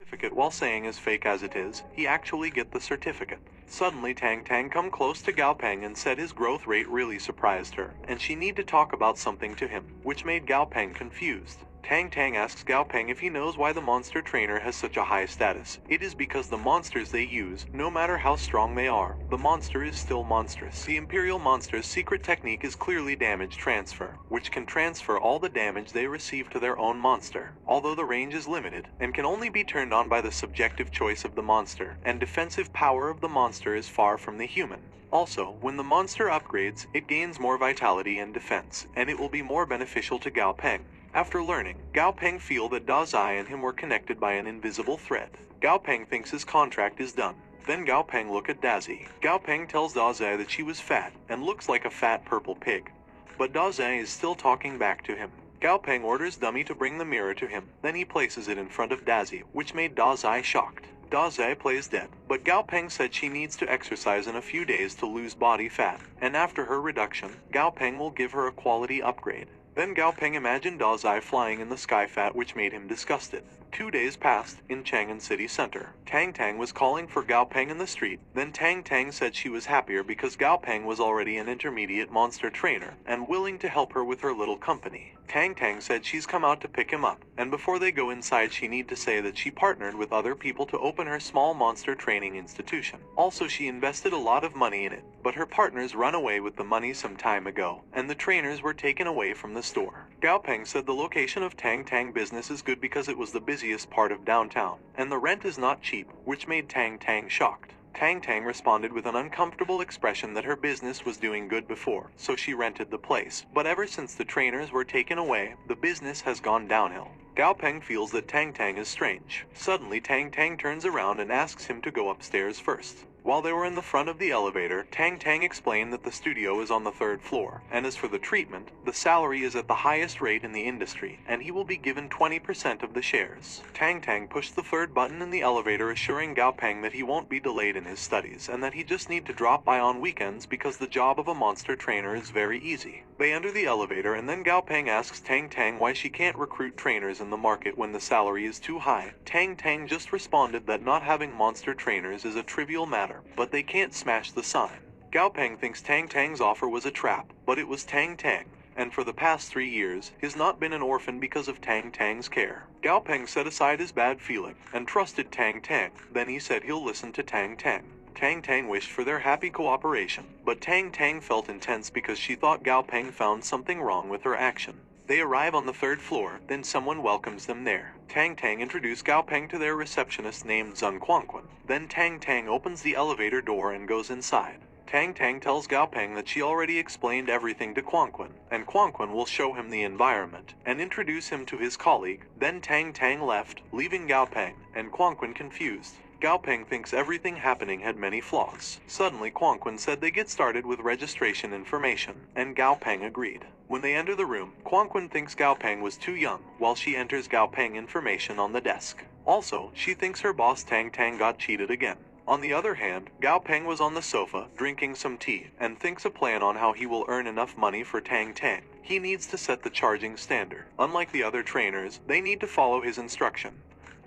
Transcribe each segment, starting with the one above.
certificate while saying as fake as it is, he actually get the certificate. Suddenly Tang Tang come close to Gao Peng and said his growth rate really surprised her, and she need to talk about something to him, which made Gao Peng confused. Tang Tang asks Gao Peng if he knows why the monster trainer has such a high status. It is because the monsters they use, no matter how strong they are, the monster is still monstrous. The Imperial Monster's secret technique is clearly damage transfer, which can transfer all the damage they receive to their own monster, although the range is limited, and can only be turned on by the subjective choice of the monster, and defensive power of the monster is far from the human. Also, when the monster upgrades, it gains more vitality and defense, and it will be more beneficial to Gao Peng. After learning, Gao Peng feel that Da Zai and him were connected by an invisible thread. Gao Peng thinks his contract is done. Then Gao Peng look at Dazi. Gao Peng tells Da Zai that she was fat, and looks like a fat purple pig. But Da Zai is still talking back to him. Gao Peng orders Dummy to bring the mirror to him, then he places it in front of Dazi, which made Da Zai shocked. Da Zai plays dead, but Gao Peng said she needs to exercise in a few days to lose body fat, and after her reduction, Gao Peng will give her a quality upgrade. Then Gao Peng imagined Da Zai flying in the sky fat, which made him disgusted. 2 days passed, in Chang'an city center. Tang Tang was calling for Gao Peng in the street, then Tang Tang said she was happier because Gao Peng was already an intermediate monster trainer, and willing to help her with her little company. Tang Tang said she's come out to pick him up, and before they go inside she need to say that she partnered with other people to open her small monster training institution. Also she invested a lot of money in it, but her partners run away with the money some time ago, and the trainers were taken away from the store. Gao Peng said the location of Tang Tang business is good because it was the busiest part of downtown, and the rent is not cheap, which made Tang Tang shocked. Tang Tang responded with an uncomfortable expression that her business was doing good before, so she rented the place. But ever since the trainers were taken away, the business has gone downhill. Gao Peng feels that Tang Tang is strange. Suddenly Tang Tang turns around and asks him to go upstairs first. While they were in the front of the elevator, Tang Tang explained that the studio is on the 3rd floor, and as for the treatment, the salary is at the highest rate in the industry, and he will be given 20% of the shares. Tang Tang pushed the 3rd button in the elevator, assuring Gao Peng that he won't be delayed in his studies, and that he just need to drop by on weekends because the job of a monster trainer is very easy. They enter the elevator, and then Gao Peng asks Tang Tang why she can't recruit trainers in the market when the salary is too high. Tang Tang just responded that not having monster trainers is a trivial matter, but they can't smash the sign. Gao Peng thinks Tang Tang's offer was a trap, but it was Tang Tang, and for the past 3 years, he's not been an orphan because of Tang Tang's care. Gao Peng set aside his bad feeling, and trusted Tang Tang, then he said he'll listen to Tang Tang. Tang Tang wished for their happy cooperation, but Tang Tang felt intense because she thought Gao Peng found something wrong with her action. They arrive on the 3rd floor, then someone welcomes them there. Tang Tang introduced Gao Peng to their receptionist named Zun Quanquan. Then Tang Tang opens the elevator door and goes inside. Tang Tang tells Gao Peng that she already explained everything to Quanquan, and Quanquan will show him the environment, and introduce him to his colleague. Then Tang Tang left, leaving Gao Peng, and Quanquan confused. Gao Peng thinks everything happening had many flaws. Suddenly Quanquan said they get started with registration information, and Gao Peng agreed. When they enter the room, Quanquan thinks Gao Peng was too young, while she enters Gao Peng information on the desk. Also, she thinks her boss Tang Tang got cheated again. On the other hand, Gao Peng was on the sofa, drinking some tea, and thinks a plan on how he will earn enough money for Tang Tang. He needs to set the charging standard. Unlike the other trainers, they need to follow his instruction,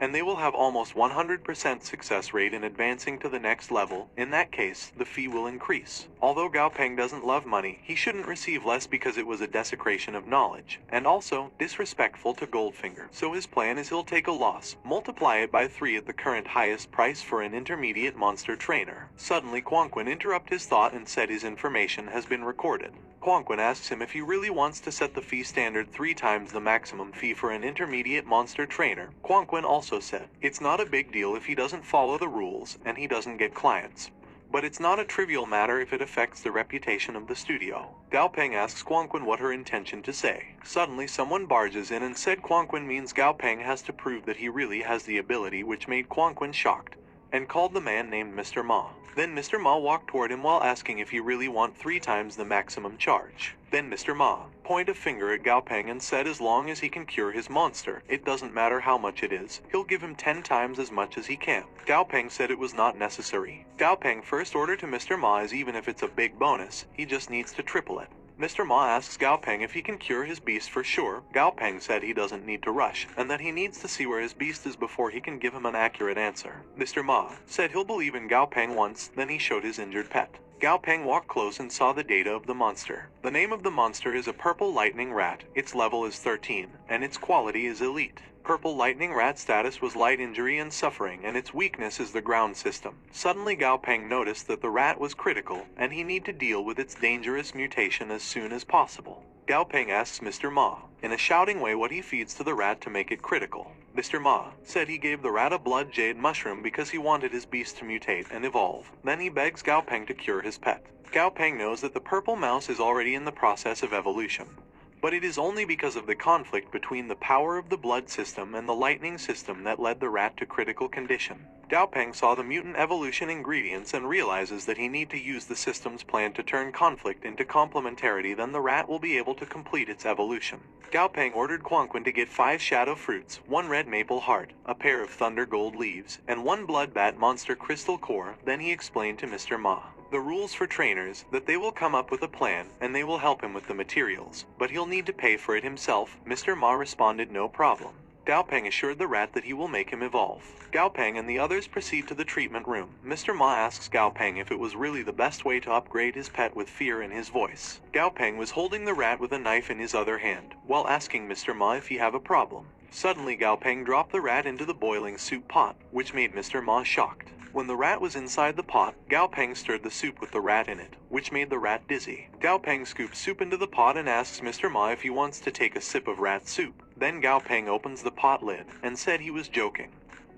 and they will have almost 100% success rate in advancing to the next level. In that case, the fee will increase. Although Gao Peng doesn't love money, he shouldn't receive less because it was a desecration of knowledge, and also disrespectful to Goldfinger. So his plan is he'll take a loss, multiply it by 3 at the current highest price for an intermediate monster trainer. Suddenly Quanquan interrupted his thought and said his information has been recorded. Quanquan asks him if he really wants to set the fee standard 3 times the maximum fee for an intermediate monster trainer. Quanquan also said, it's not a big deal if he doesn't follow the rules and he doesn't get clients, but it's not a trivial matter if it affects the reputation of the studio. Gao Peng asks Quanquan what her intention to say. Suddenly someone barges in and said Quanquan means Gao Peng has to prove that he really has the ability, which made Quanquan shocked, and called the man named Mr. Ma. Then Mr. Ma walked toward him while asking if he really want 3 times the maximum charge. Then Mr. Ma pointed a finger at Gao Peng and said as long as he can cure his monster, it doesn't matter how much it is, he'll give him 10 times as much as he can. Gao Peng said it was not necessary. Gao Peng first order to Mr. Ma is even if it's a big bonus, he just needs to triple it. Mr. Ma asks Gao Peng if he can cure his beast for sure. Gao Peng said he doesn't need to rush, and that he needs to see where his beast is before he can give him an accurate answer. Mr. Ma said he'll believe in Gao Peng once, then he showed his injured pet. Gao Peng walked close and saw the data of the monster. The name of the monster is a purple lightning rat, its level is 13, and its quality is elite. Purple lightning rat status was light injury and suffering, and its weakness is the ground system. Suddenly Gao Peng noticed that the rat was critical, and he need to deal with its dangerous mutation as soon as possible. Gao Peng asks Mr. Ma, in a shouting way, what he feeds to the rat to make it critical. Mr. Ma said he gave the rat a blood jade mushroom because he wanted his beast to mutate and evolve. Then he begs Gao Peng to cure his pet. Gao Peng knows that the purple mouse is already in the process of evolution, but it is only because of the conflict between the power of the blood system and the lightning system that led the rat to critical condition. Gao Peng saw the mutant evolution ingredients and realizes that he need to use the system's plan to turn conflict into complementarity, then the rat will be able to complete its evolution. Gao Peng ordered Quanquin to get 5 shadow fruits, 1 red maple heart, a pair of thunder gold leaves, and 1 blood bat monster crystal core. Then he explained to Mr. Ma the rules for trainers, that they will come up with a plan, and they will help him with the materials, but he'll need to pay for it himself. Mr. Ma responded, no problem. Gao Peng assured the rat that he will make him evolve. Gao Peng and the others proceed to the treatment room. Mr. Ma asks Gao Peng if it was really the best way to upgrade his pet with fear in his voice. Gao Peng was holding the rat with a knife in his other hand, while asking Mr. Ma if he have a problem. Suddenly Gao Peng dropped the rat into the boiling soup pot, which made Mr. Ma shocked. When the rat was inside the pot, Gao Peng stirred the soup with the rat in it, which made the rat dizzy. Gao Peng scoops soup into the pot and asks Mr. Ma if he wants to take a sip of rat soup. Then Gao Peng opens the pot lid and said he was joking.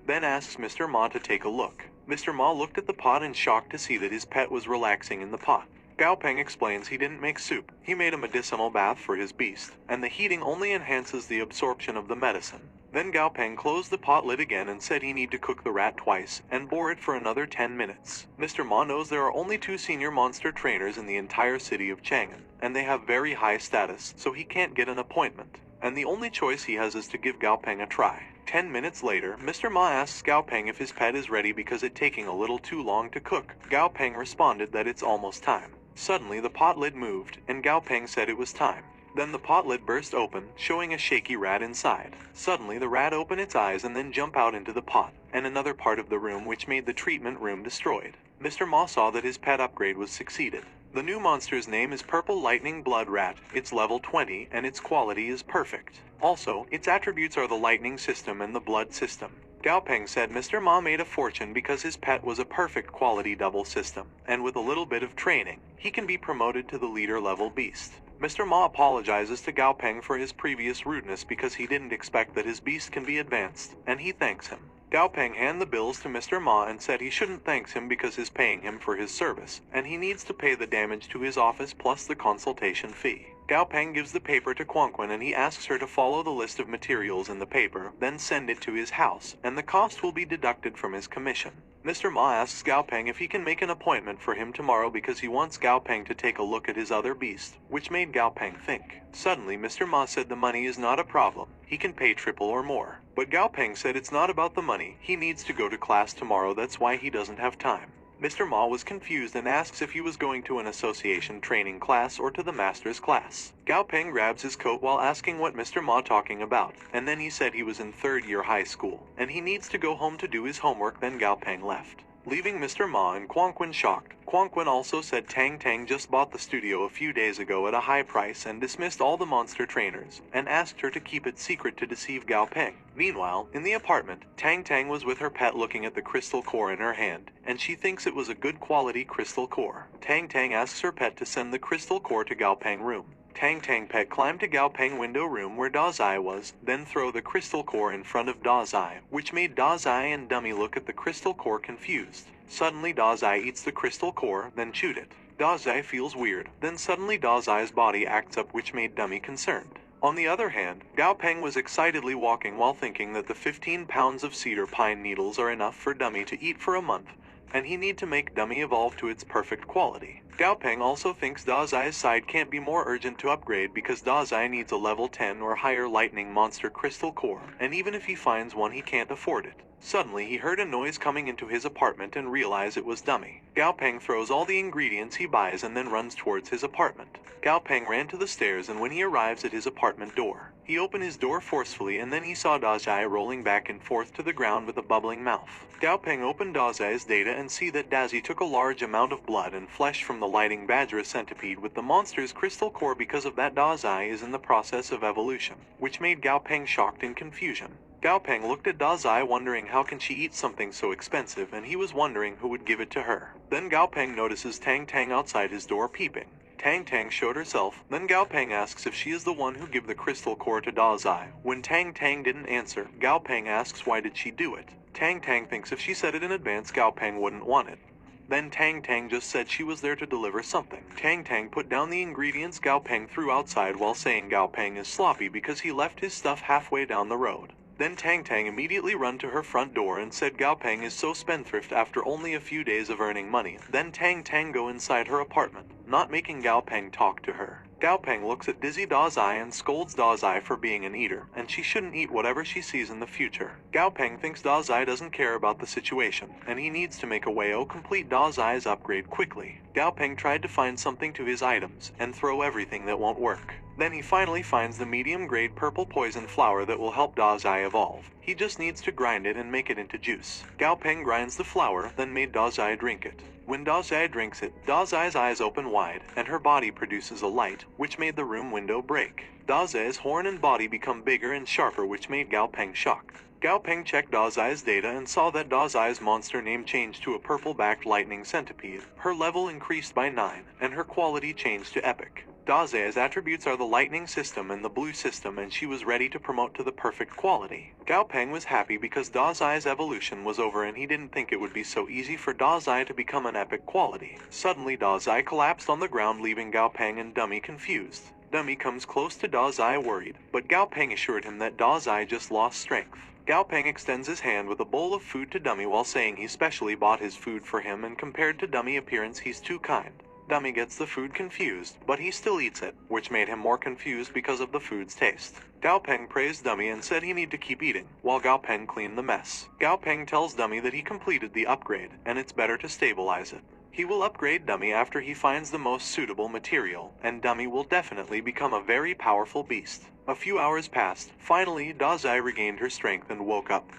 Then asks Mr. Ma to take a look. Mr. Ma looked at the pot in shock to see that his pet was relaxing in the pot. Gao Peng explains he didn't make soup, he made a medicinal bath for his beast, and the heating only enhances the absorption of the medicine. Then Gao Peng closed the pot lid again and said he need to cook the rat twice, and boil it for another 10 minutes. Mr. Ma knows there are only 2 senior monster trainers in the entire city of Chang'an, and they have very high status, so he can't get an appointment, and the only choice he has is to give Gao Peng a try. 10 minutes later, Mr. Ma asks Gao Peng if his pet is ready because it's taking a little too long to cook. Gao Peng responded that it's almost time. Suddenly the pot lid moved, and Gao Peng said it was time. Then the pot lid burst open, showing a shaky rat inside. Suddenly the rat opened its eyes and then jumped out into the pot, and another part of the room, which made the treatment room destroyed. Mr. Ma saw that his pet upgrade was succeeded. The new monster's name is Purple Lightning Blood Rat, its level 20, and its quality is perfect. Also, its attributes are the lightning system and the blood system. Gao Peng said Mr. Ma made a fortune because his pet was a perfect quality double system, and with a little bit of training, he can be promoted to the leader level beast. Mr. Ma apologizes to Gao Peng for his previous rudeness because he didn't expect that his beast can be advanced, and he thanks him. Gao Peng handed the bills to Mr. Ma and said he shouldn't thank him because he's paying him for his service, and he needs to pay the damage to his office plus the consultation fee. Gao Peng gives the paper to Quanquin and he asks her to follow the list of materials in the paper, then send it to his house, and the cost will be deducted from his commission. Mr. Ma asks Gao Peng if he can make an appointment for him tomorrow because he wants Gao Peng to take a look at his other beast, which made Gao Peng think. Suddenly Mr. Ma said the money is not a problem, he can pay triple or more. But Gao Peng said it's not about the money, he needs to go to class tomorrow, that's why he doesn't have time. Mr. Ma was confused and asks if he was going to an association training class or to the master's class. Gao Peng grabs his coat while asking what Mr. Ma talking about, and then he said he was in 3rd year high school, and he needs to go home to do his homework. Then Gao Peng left, leaving Mr. Ma and Quanquin shocked. Quanquin also said Tang Tang just bought the studio a few days ago at a high price and dismissed all the monster trainers, and asked her to keep it secret to deceive Gao Peng. Meanwhile, in the apartment, Tang Tang was with her pet looking at the crystal core in her hand, and she thinks it was a good quality crystal core. Tang Tang asks her pet to send the crystal core to Gao Peng room. Tang Tang pet climbed to Gao Peng window room where Da Zai was, then throw the crystal core in front of Da Zai, which made Da Zai and Dummy look at the crystal core confused. Suddenly Da Zai eats the crystal core, then chewed it. Da Zai feels weird, then suddenly Da Zai's body acts up, which made Dummy concerned. On the other hand, Gao Peng was excitedly walking while thinking that the 15 pounds of cedar pine needles are enough for Dummy to eat for a month, and he need to make Dummy evolve to its perfect quality. Gao Peng also thinks Da Zai's side can't be more urgent to upgrade because Da Zai needs a level 10 or higher lightning monster crystal core, and even if he finds one he can't afford it. Suddenly he heard a noise coming into his apartment and realized it was Dummy. Gao Peng throws all the ingredients he buys and then runs towards his apartment. Gao Peng ran to the stairs, and when he arrives at his apartment door, he opened his door forcefully, and then he saw Dazai rolling back and forth to the ground with a bubbling mouth. Gao Peng opened Dazai's data and see that Dazi took a large amount of blood and flesh from the Lightning Badger centipede with the monster's crystal core. Because of that, Dazai is in the process of evolution, which made Gao Peng shocked and confusion. Gao Peng looked at Dazai wondering how can she eat something so expensive, and he was wondering who would give it to her. Then Gao Peng notices Tang Tang outside his door peeping. Tang Tang showed herself. Then Gao Peng asks if she is the one who gave the crystal core to Dazai. When Tang Tang didn't answer, Gao Peng asks why did she do it. Tang Tang thinks if she said it in advance, Gao Peng wouldn't want it. Then Tang Tang just said she was there to deliver something. Tang Tang put down the ingredients Gao Peng threw outside while saying Gao Peng is sloppy because he left his stuff halfway down the road. Then Tang Tang immediately run to her front door and said Gao Peng is so spendthrift after only a few days of earning money. Then Tang Tang go inside her apartment, not making Gao Peng talk to her. Gao Peng looks at dizzy Dazai and scolds Dazai for being an eater, and she shouldn't eat whatever she sees in the future. Gao Peng thinks Dazai doesn't care about the situation, and he needs to make a way to complete Dazai's upgrade quickly. Gao Peng tried to find something to his items, and throw everything that won't work. Then he finally finds the medium-grade purple poison flower that will help Dazai evolve. He just needs to grind it and make it into juice. Gao Peng grinds the flower, then made Dazai drink it. When Dazai drinks it, Dazai's eyes open wide, and her body produces a light, which made the room window break. Dazai's horn and body become bigger and sharper, which made Gao Peng shocked. Gao Peng checked Dazai's data and saw that Dazai's monster name changed to a purple-backed lightning centipede. Her level increased by 9, and her quality changed to epic. Dazai's attributes are the lightning system and the blue system, and she was ready to promote to the perfect quality. Gao Peng was happy because Dazai's evolution was over, and he didn't think it would be so easy for Dazai to become an epic quality. Suddenly Dazai collapsed on the ground, leaving Gao Peng and Dummy confused. Dummy comes close to Dazai worried, but Gao Peng assured him that Dazai just lost strength. Gao Peng extends his hand with a bowl of food to Dummy while saying he specially bought his food for him, and compared to Dummy appearance he's too kind. Dummy gets the food confused, but he still eats it, which made him more confused because of the food's taste. Gao Peng praised Dummy and said he need to keep eating, while Gao Peng cleaned the mess. Gao Peng tells Dummy that he completed the upgrade, and it's better to stabilize it. He will upgrade Dummy after he finds the most suitable material, and Dummy will definitely become a very powerful beast. A few hours passed. Finally, Dazai regained her strength and woke up.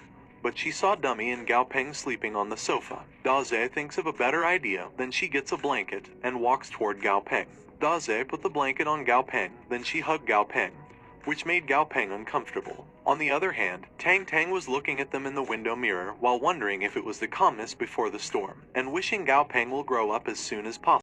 But she saw Dummy and Gao Peng sleeping on the sofa. Dazai thinks of a better idea, then she gets a blanket and walks toward Gao Peng. Dazai put the blanket on Gao Peng, then she hugged Gao Peng, which made Gao Peng uncomfortable. On the other hand, Tang Tang was looking at them in the window mirror while wondering if it was the calmness before the storm, and wishing Gao Peng will grow up as soon as possible.